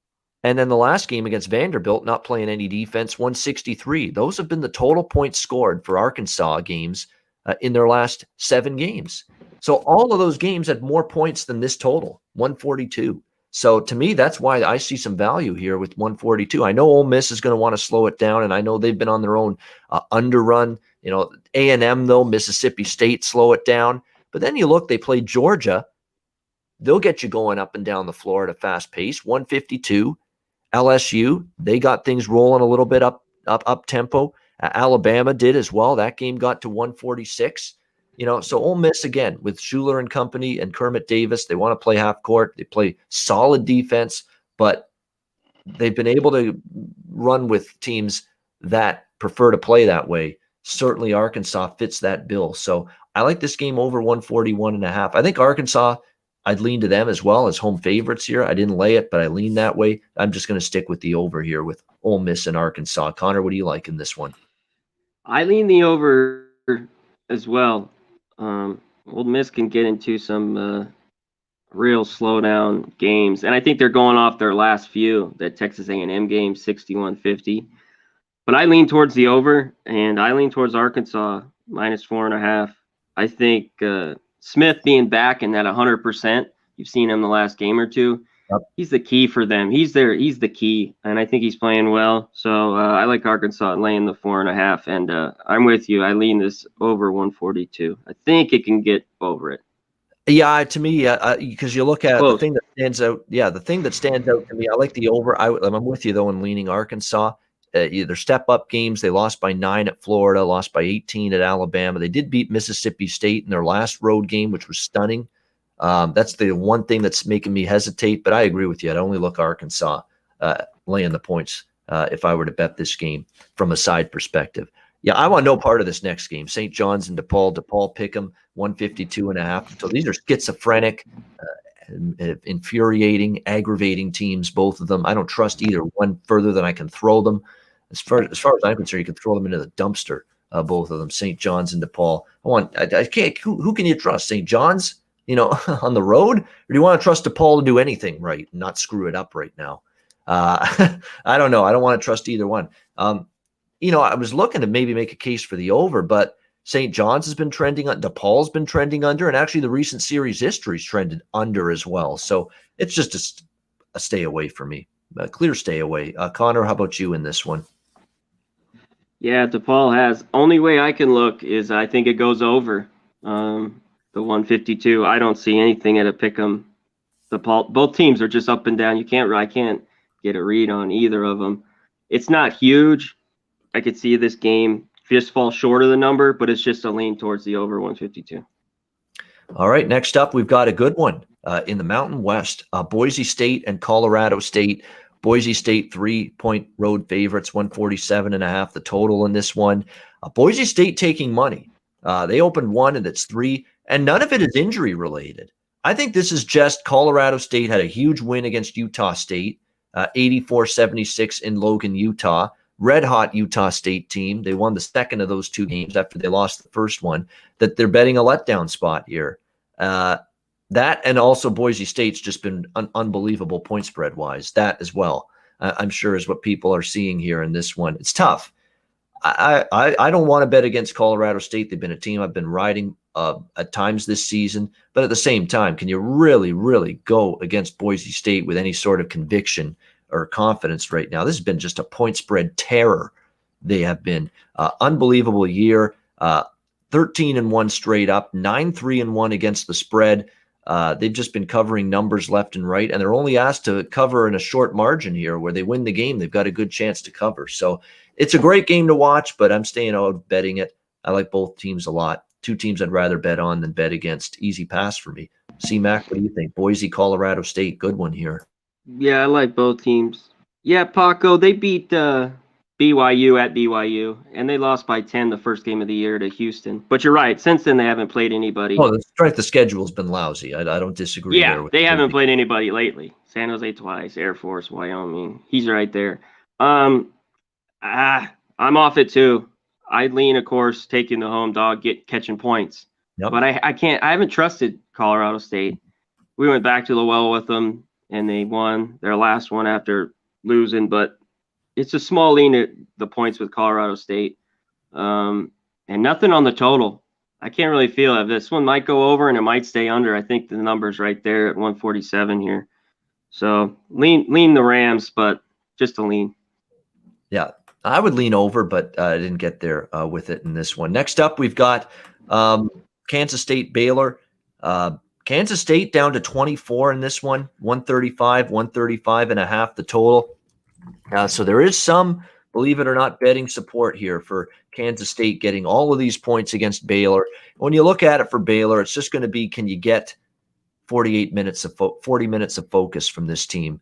and then the last game against Vanderbilt, not playing any defense, 163. Those have been the total points scored for Arkansas games in their last 7 games. So all of those games had more points than this total, 142. So to me, that's why I see some value here with 142. I know Ole Miss is going to want to slow it down, and I know they've been on their own underrun. A&M, though, Mississippi State, slow it down. But then you look, they play Georgia. They'll get you going up and down the floor at a fast pace, 152. LSU, they got things rolling a little bit up tempo. Alabama did as well. That game got to 146. So Ole Miss, again, with Schuler and company and Kermit Davis, they want to play half court. They play solid defense, but they've been able to run with teams that prefer to play that way. Certainly Arkansas fits that bill. So I like this game over 141.5. I think Arkansas, I'd lean to them as well as home favorites here. I didn't lay it, but I lean that way. I'm just going to stick with the over here with Ole Miss and Arkansas. Connor, what do you like in this one? I lean the over as well. Ole Miss can get into some real slowdown games, and I think they're going off their last few. That Texas A&M game, 61-50. But I lean towards the over, and I lean towards Arkansas minus 4.5. I think Smith being back in that 100%, you've seen him the last game or two. Yep. He's the key for them. He's the key, and I think he's playing well. So I like Arkansas laying the 4.5, and I'm with you. I lean this over 142. I think it can get over it. Yeah, to me, because you look at the thing that stands out. Yeah, the thing that stands out to me, I like the over. I'm with you, though, in leaning Arkansas. Either step-up games. They lost by 9 at Florida, lost by 18 at Alabama. They did beat Mississippi State in their last road game, which was stunning. That's the one thing that's making me hesitate, but I agree with you. I'd only look Arkansas laying the points if I were to bet this game from a side perspective. Yeah, I want no part of this next game. St. John's and DePaul. DePaul pick 'em 152.5. So these are schizophrenic, infuriating, aggravating teams, both of them. I don't trust either one further than I can throw them. As far as I'm concerned, you can throw them into the dumpster, both of them, St. John's and DePaul. I can't. Who can you trust? St. John's, on the road? Or do you want to trust DePaul to do anything right and not screw it up right now? I don't know. I don't want to trust either one. I was looking to maybe make a case for the over, but St. John's has been trending on, DePaul's been trending under, and actually the recent series history's trended under as well. So it's just a stay away for me, a clear stay away. Conor, how about you in this one? Yeah, DePaul has. Only way I can look is I think it goes over the 152. I don't see anything at a pick 'em. DePaul, both teams are just up and down. I can't get a read on either of them. It's not huge. I could see this game just fall short of the number, but it's just a lean towards the over 152. All right, next up, we've got a good one in the Mountain West, Boise State and Colorado State. Boise State 3-point road favorites, 147.5 the total in this one. Boise State taking money. They opened 1 and it's 3, and none of it is injury related. I think this is just Colorado State had a huge win against Utah State, 84-76 in Logan, Utah. Red hot Utah State team. They won the second of those 2 games after they lost the first one. That they're betting a letdown spot here. That and also Boise State's just been unbelievable point spread wise. That as well, I'm sure, is what people are seeing here in this one. It's tough. I don't want to bet against Colorado State. They've been a team I've been riding at times this season. But at the same time, can you really, really go against Boise State with any sort of conviction or confidence right now? This has been just a point spread terror. They have been unbelievable year. 13-1 straight up, 9-3-1 against the spread. They've just been covering numbers left and right, and they're only asked to cover in a short margin here. Where they win the game, they've got a good chance to cover. So it's a great game to watch, but I'm staying out betting it. I like both teams a lot. 2 teams I'd rather bet on than bet against. Easy pass for me. C-Mac, what do you think? Boise, Colorado State, good one here. Yeah, I like both teams. Yeah, Paco, they beat BYU at BYU, and they lost by 10 the first game of the year to Houston. But you're right. Since then, they haven't played anybody. Oh, the strength of schedule's been lousy. I don't disagree there. Yeah, they haven't played anybody lately. San Jose twice, Air Force, Wyoming. He's right there. I'm off it too. I'd lean, of course, taking the home dog, catching points. Yep. But I can't. I haven't trusted Colorado State. We went back to the well with them, and they won their last one after losing. But it's a small lean at the points with Colorado State, and nothing on the total. I can't really feel it. This one might go over and it might stay under. I think the number's right there at 147 here. So lean the Rams, but just a lean. Yeah, I would lean over, but I didn't get there with it in this one. Next up, we've got Kansas State, Baylor. Kansas State down to 24 in this one, 135.5 the total. So there is some, believe it or not, betting support here for Kansas State getting all of these points against Baylor. When you look at it for Baylor, it's just going to be, can you get 40 minutes of focus from this team?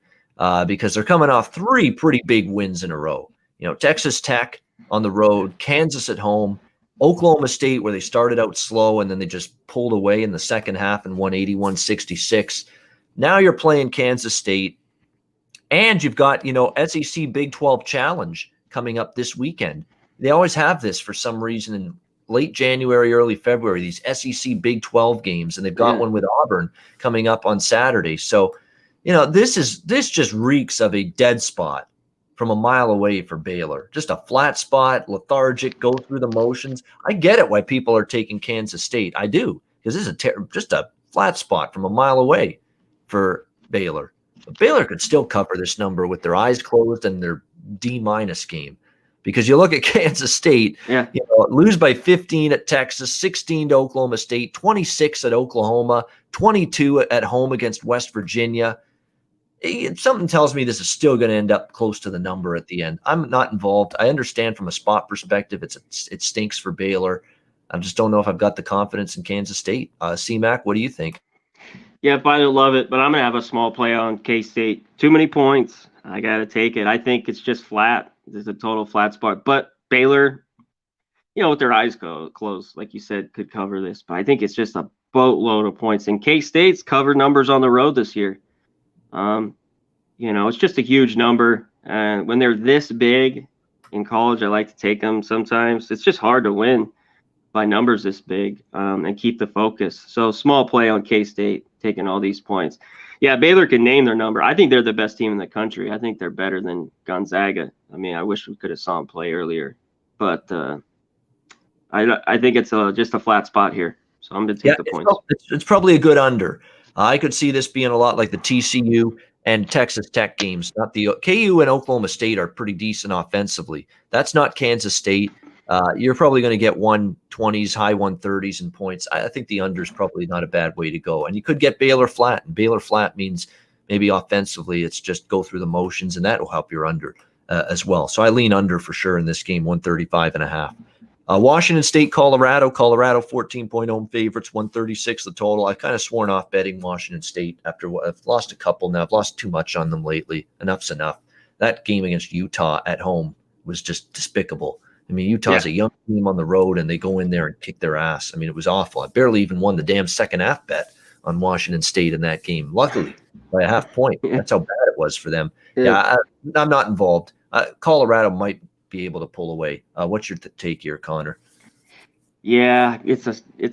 Because they're coming off 3 pretty big wins in a row. Texas Tech on the road, Kansas at home, Oklahoma State, where they started out slow and then they just pulled away in the second half and won 81-66. Now you're playing Kansas State, and you've got, SEC Big 12 Challenge coming up this weekend. They always have this for some reason in late January, early February, these SEC Big 12 games, and they've got one with Auburn coming up on Saturday. So, this just reeks of a dead spot from a mile away for Baylor. Just a flat spot, lethargic, go through the motions. I get it why people are taking Kansas State. I do, because this is just a flat spot from a mile away for Baylor. But Baylor could still cover this number with their eyes closed and their D- game. Because you look at Kansas State, lose by 15 at Texas, 16 to Oklahoma State, 26 at Oklahoma, 22 at home against West Virginia. Something tells me this is still going to end up close to the number at the end. I'm not involved. I understand from a spot perspective, it stinks for Baylor. I just don't know if I've got the confidence in Kansas State. C-Mac, what do you think? Yeah, I don't love it, but I'm going to have a small play on K-State. Too many points. I got to take it. I think it's just flat. There's a total flat spot. But Baylor, with their eyes closed, like you said, could cover this. But I think it's just a boatload of points. And K-State's covered numbers on the road this year. It's just a huge number. And when they're this big in college, I like to take them sometimes. It's just hard to win by numbers this big and keep the focus. So small play on K-State taking all these points. Yeah, Baylor can name their number. I think they're the best team in the country. I think they're better than Gonzaga. I mean, I wish we could have saw them play earlier. But I think it's just a flat spot here. So I'm going to take the points. It's probably a good under. I could see this being a lot like the TCU and Texas Tech games. Not the KU and Oklahoma State are pretty decent offensively. That's not Kansas State. You're probably going to get 120s, high 130s in points. I think the under is probably not a bad way to go. And you could get Baylor flat. And Baylor flat means maybe offensively it's just go through the motions, and that will help your under as well. So I lean under for sure in this game, 135.5. Washington State, Colorado. Colorado 14-point home favorites, 136 the total. I've kind of sworn off betting Washington State after what I've lost a couple now. I've lost too much on them lately. Enough's enough. That game against Utah at home was just despicable. I mean, Utah's a young team on the road, and they go in there and kick their ass. I mean, it was awful. I barely even won the damn second half bet on Washington State in that game, luckily, by a half point. That's how bad it was for them. I'm not involved. Colorado might be able to pull away. What's your take here, Conor? Yeah, it's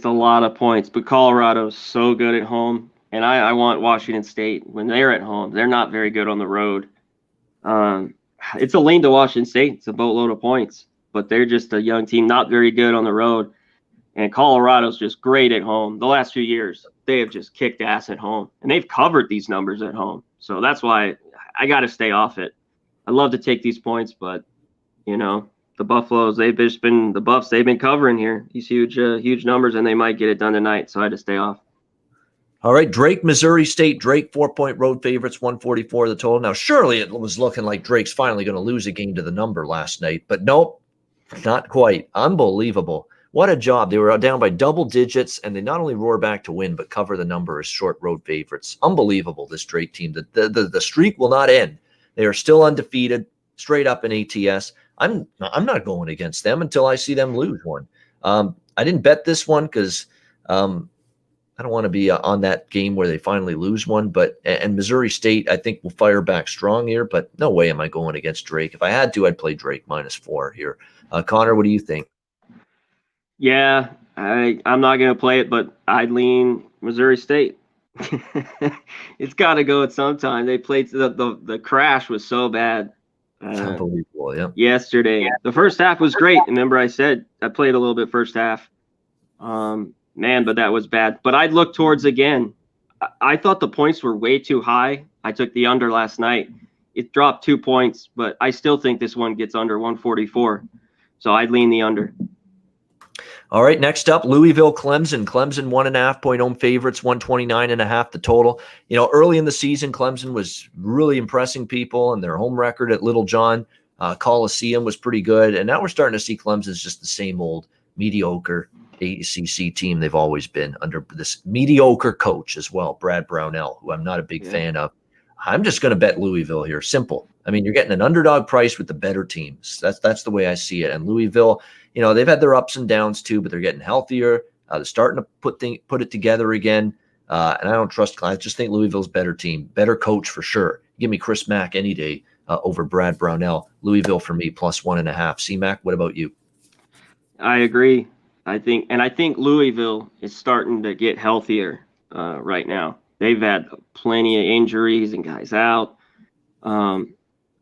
a lot of points, but Colorado's so good at home, and I want Washington State when they're at home. They're not very good on the road. It's a lane to Washington State. It's a boatload of points, but they're just a young team, not very good on the road. And Colorado's just great at home. The last few years, they have just kicked ass at home, and they've covered these numbers at home. So that's why I got to stay off it. I'd love to take these points, but the Buffaloes, they've just been the Buffs. They've been covering here these huge numbers, and they might get it done tonight. So I had to stay off. All right, Drake, Missouri State. Drake 4-point road favorites, 144 the total. Now, surely it was looking like Drake's finally going to lose a game to the number last night, but nope, not quite. Unbelievable. What a job. They were down by double digits, and they not only roar back to win, but cover the number as short road favorites. Unbelievable, this Drake team. The streak will not end. They are still undefeated, straight up in ATS. I'm not going against them until I see them lose one. I didn't bet this one because I don't want to be on that game where they finally lose one. And Missouri State, I think, will fire back strong here, but no way am I going against Drake. If I had to, I'd play Drake -4 here. Conor, what do you think? Yeah, I'm not going to play it, but I'd lean Missouri State. It's got to go at some time. They played the crash was so bad. Unbelievable, yeah. Yesterday, the first half was great. Remember, I said I played a little bit first half. But that was bad. But I'd look towards again. I thought the points were way too high. I took the under last night. It dropped 2 points, but I still think this one gets under 144. So I'd lean the under. All right, next up, Louisville, Clemson. Clemson 1.5-point home favorites, 129.5 the total. Early in the season, Clemson was really impressing people, and their home record at Little John Coliseum was pretty good. And now we're starting to see Clemson's just the same old mediocre ACC team they've always been under this mediocre coach as well, Brad Brownell, who I'm not a big fan of. I'm just going to bet Louisville here. Simple. I mean, you're getting an underdog price with the better teams. That's the way I see it. And Louisville, they've had their ups and downs too, but they're getting healthier. They're starting to put it together again. And I don't trust. I just think Louisville's better team, better coach for sure. Give me Chris Mack any day over Brad Brownell. Louisville for me +1.5. C-Mac, what about you? I agree. I think Louisville is starting to get healthier right now. They've had plenty of injuries and guys out.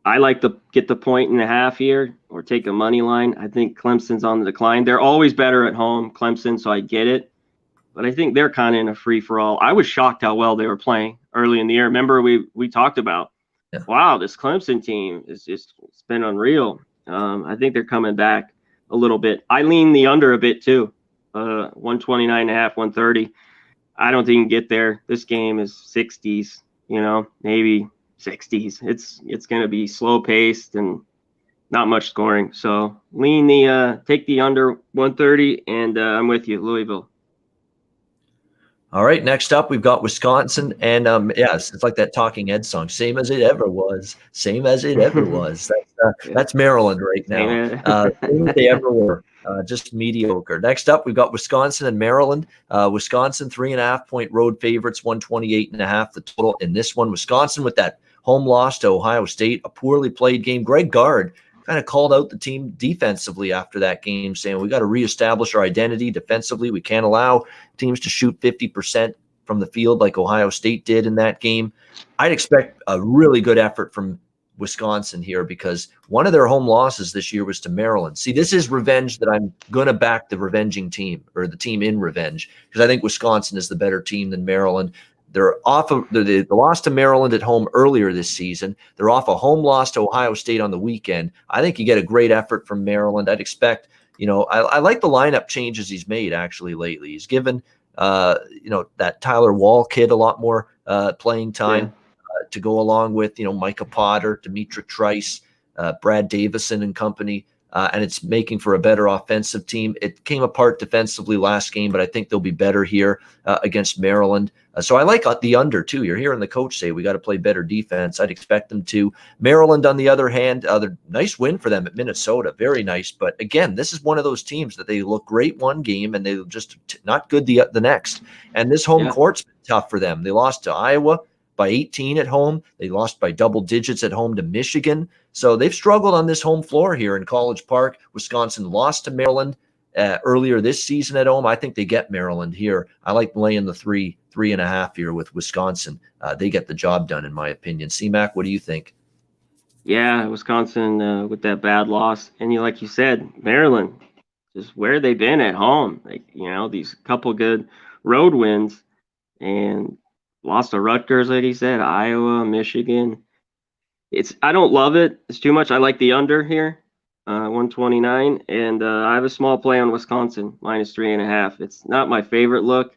I like to get the 1.5 here or take a money line. I think Clemson's on the decline. They're always better at home, Clemson, so I get it. But I think they're kind of in a free-for-all. I was shocked how well they were playing early in the year. Remember we talked about, wow, this Clemson team it's been unreal. I think they're coming back a little bit. I lean the under a bit too, 129.5, 130. I don't think you can get there. This game is 60s, maybe 60s. It's going to be slow paced and not much scoring. So take the under 130, and I'm with you, Louisville. All right, next up, we've got Wisconsin, and it's like that Talking Head song, same as it ever was, same as it ever was. That's Maryland right now. Same as they ever were. Just mediocre. Next up, we've got Wisconsin and Maryland. Wisconsin 3.5-point road favorites, 128.5 the total in this one. Wisconsin with that home loss to Ohio State, a poorly played game. Greg Gard kind of called out the team defensively after that game, saying we got to reestablish our identity defensively. We can't allow teams to shoot 50% from the field like Ohio State did in that game. I'd expect a really good effort from Wisconsin here because one of their home losses this year was to Maryland. See, this is revenge that I'm going to back the revenging team or the team in revenge because I think Wisconsin is the better team than Maryland. They're off of the loss to Maryland at home earlier this season. They're off a home loss to Ohio State on the weekend. I think you get a great effort from Maryland. I'd expect, I like the lineup changes he's made actually lately. He's given, that Tyler Wall kid a lot more playing time to go along with, Micah Potter, Demetric Trice, Brad Davison and company. And it's making for a better offensive team. It came apart defensively last game, but I think they'll be better here against Maryland. So I like the under, too. You're hearing the coach say we got to play better defense. I'd expect them to. Maryland, on the other hand, nice win for them at Minnesota. Very nice. But, again, this is one of those teams that they look great one game and they just not good the next. And this home court's been tough for them. They lost to Iowa by 18 at home. They lost by double digits at home to Michigan. So they've struggled on this home floor here in College Park. Wisconsin lost to Maryland earlier this season at home. I think they get Maryland here. I like laying the 3.5 here with Wisconsin. They get the job done, in my opinion. C-Mac, what do you think? Yeah, Wisconsin with that bad loss. And like you said, Maryland, just where they've been at home. These couple good road wins and lost to Rutgers, like he said, Iowa, Michigan. I don't love it. It's too much. I like the under here, 129, and I have a small play on Wisconsin -3.5. It's not my favorite look.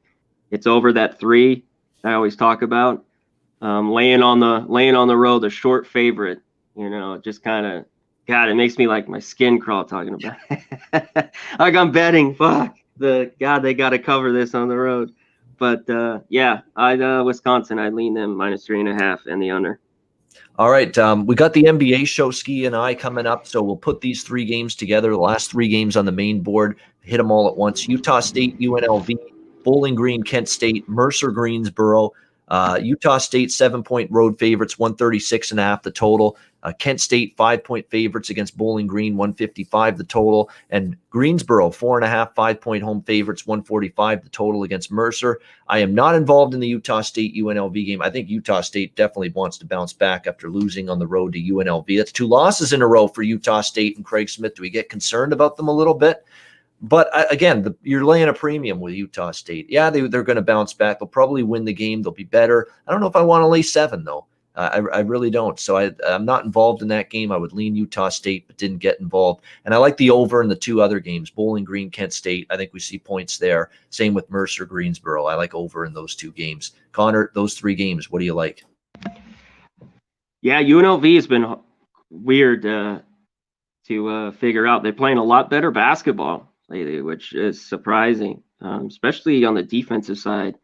It's over that 3 I always talk about. Laying on the road, the short favorite. Just kind of, God, it makes me like my skin crawl talking about it. Like I'm betting. Fuck they got to cover this on the road. But Wisconsin, I'd lean them -3.5 and the under. All right. We got the NBA show, Ski and I, coming up. So we'll put these 3 games together, the last 3 games on the main board, hit them all at once. Utah State, UNLV, Bowling Green, Kent State, Mercer, Greensboro. Utah State 7-point road favorites, 136.5 the total. Kent State 5-point favorites against Bowling Green, 155 the total. And Greensboro 4.5 5-point home favorites, 145 the total against Mercer. I am not involved in the Utah State UNLV game. I think Utah State definitely wants to bounce back after losing on the road to UNLV. That's 2 losses in a row for Utah State and Craig Smith. Do we get concerned about them a little bit? But again, you're laying a premium with Utah State. Yeah, they're going to bounce back. They'll probably win the game. They'll be better. I don't know if I want to lay 7, though. I really don't. So I'm not involved in that game. I would lean Utah State, but didn't get involved. And I like the over in the 2 other games, Bowling Green, Kent State. I think we see points there. Same with Mercer, Greensboro. I like over in those 2 games. Connor, those 3 games, what do you like? Yeah, UNLV has been weird to figure out. They're playing a lot better basketball lately, which is surprising, especially on the defensive side.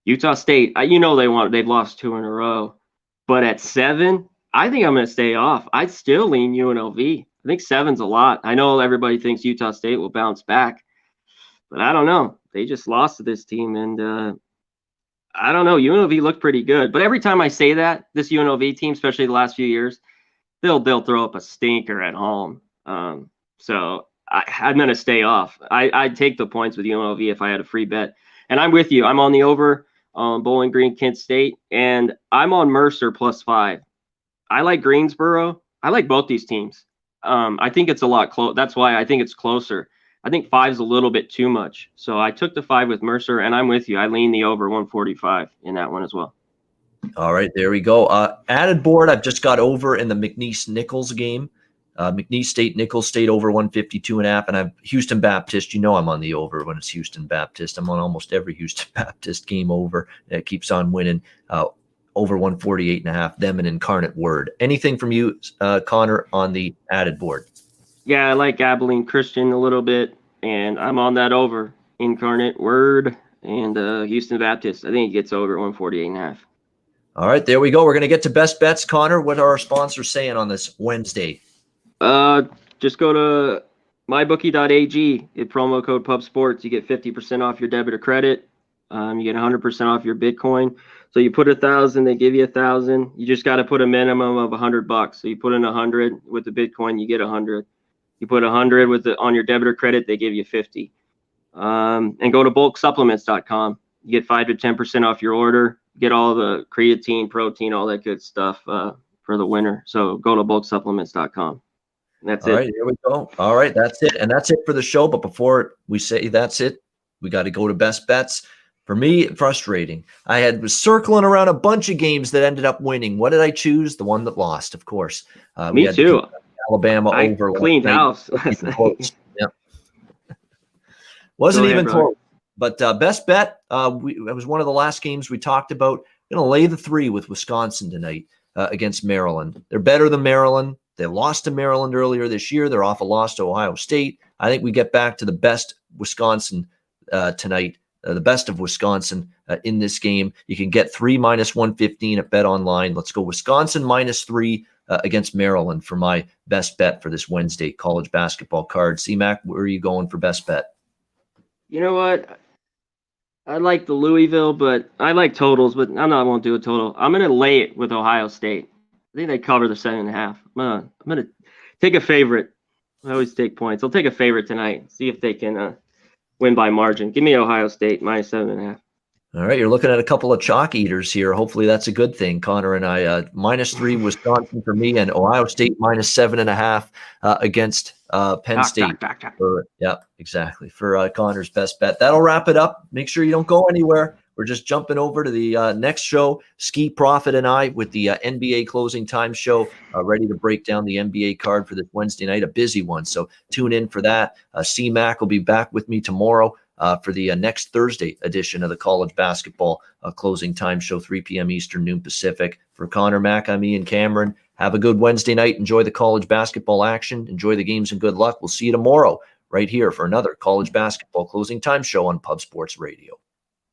Utah State, they've lost 2 in a row, but at 7, I think I'm going to stay off. I'd still lean UNLV. I think 7's a lot. I know everybody thinks Utah State will bounce back, but I don't know. They just lost to this team, and I don't know. UNLV looked pretty good, but every time I say that, this UNLV team, especially the last few years, they'll throw up a stinker at home. So I'm going to stay off. I'd take the points with UNLV if I had a free bet. And I'm with you. I'm on the over on Bowling Green, Kent State, and I'm on Mercer +5. I like Greensboro. I like both these teams. I think it's a lot close. That's why I think it's closer. I think 5's a little bit too much. So I took the 5 with Mercer, and I'm with you. I lean the over 145 in that one as well. All right, there we go. Added board, I've just got over in the McNeese-Nichols game. McNeese State, Nichols State over 152.5, and I'm Houston Baptist. I'm on the over when it's Houston Baptist. I'm on almost every Houston Baptist game over. It keeps on winning. Over 148.5. Them and Incarnate Word. Anything from you, Connor, on the added board? Yeah, I like Abilene Christian a little bit, and I'm on that over Incarnate Word and Houston Baptist. I think it gets over 148.5. All right, there we go. We're going to get to best bets. Connor, what are our sponsors saying on this Wednesday? Just go to mybookie.ag, promo code PubSports, you get 50% off your debit or credit. You get 100% off your Bitcoin. So you put 1,000, they give you 1,000. You just got to put a minimum of $100. So you put in 100 with the Bitcoin, you get 100. You put 100 on your debit or credit, they give you 50. And go to bulksupplements.com. You get 5 to 10% off your order. Get all the creatine, protein, all that good stuff for the winter. So go to bulksupplements.com. That's it. All right, here we go. All right, that's it. And that's it for the show. But before we say that's it, we got to go to best bets. For me, frustrating. I was circling around a bunch of games that ended up winning. What did I choose? The one that lost, of course. Me too. Alabama over. I cleaned house last night. Yep. Wasn't even close. But best bet, it was one of the last games we talked about. Going to lay the 3 with Wisconsin tonight against Maryland. They're better than Maryland. They lost to Maryland earlier this year. They're off a loss to Ohio State. I think we get back to the best Wisconsin tonight. The best of Wisconsin in this game. You can get 3 minus 115 at Bet Online. Let's go Wisconsin minus 3 against Maryland for my best bet for this Wednesday college basketball card. C-Mac, where are you going for best bet? You know what? I like the Louisville, but I like totals, but I won't do a total. I'm going to lay it with Ohio State. I think they cover the 7.5. I'm going to take a favorite. I always take points. I'll take a favorite tonight. See if they can win by margin. Give me Ohio State minus 7.5. All right, you're looking at a couple of chalk eaters here. Hopefully that's a good thing. Conor and I, minus 3 Wisconsin for me, and Ohio State minus 7.5 against Penn State. Yeah, exactly. For Conor's best bet. That'll wrap it up. Make sure you don't go anywhere. We're just jumping over to the next show, Ski Profit and I, with the NBA closing time show, ready to break down the NBA card for this Wednesday night, a busy one. So tune in for that. C-Mac will be back with me tomorrow for the next Thursday edition of the college basketball closing time show, 3 p.m. Eastern, noon Pacific. For Conor, Mac, I'm Ian Cameron. Have a good Wednesday night. Enjoy the college basketball action. Enjoy the games and good luck. We'll see you tomorrow right here for another college basketball closing time show on Pub Sports Radio.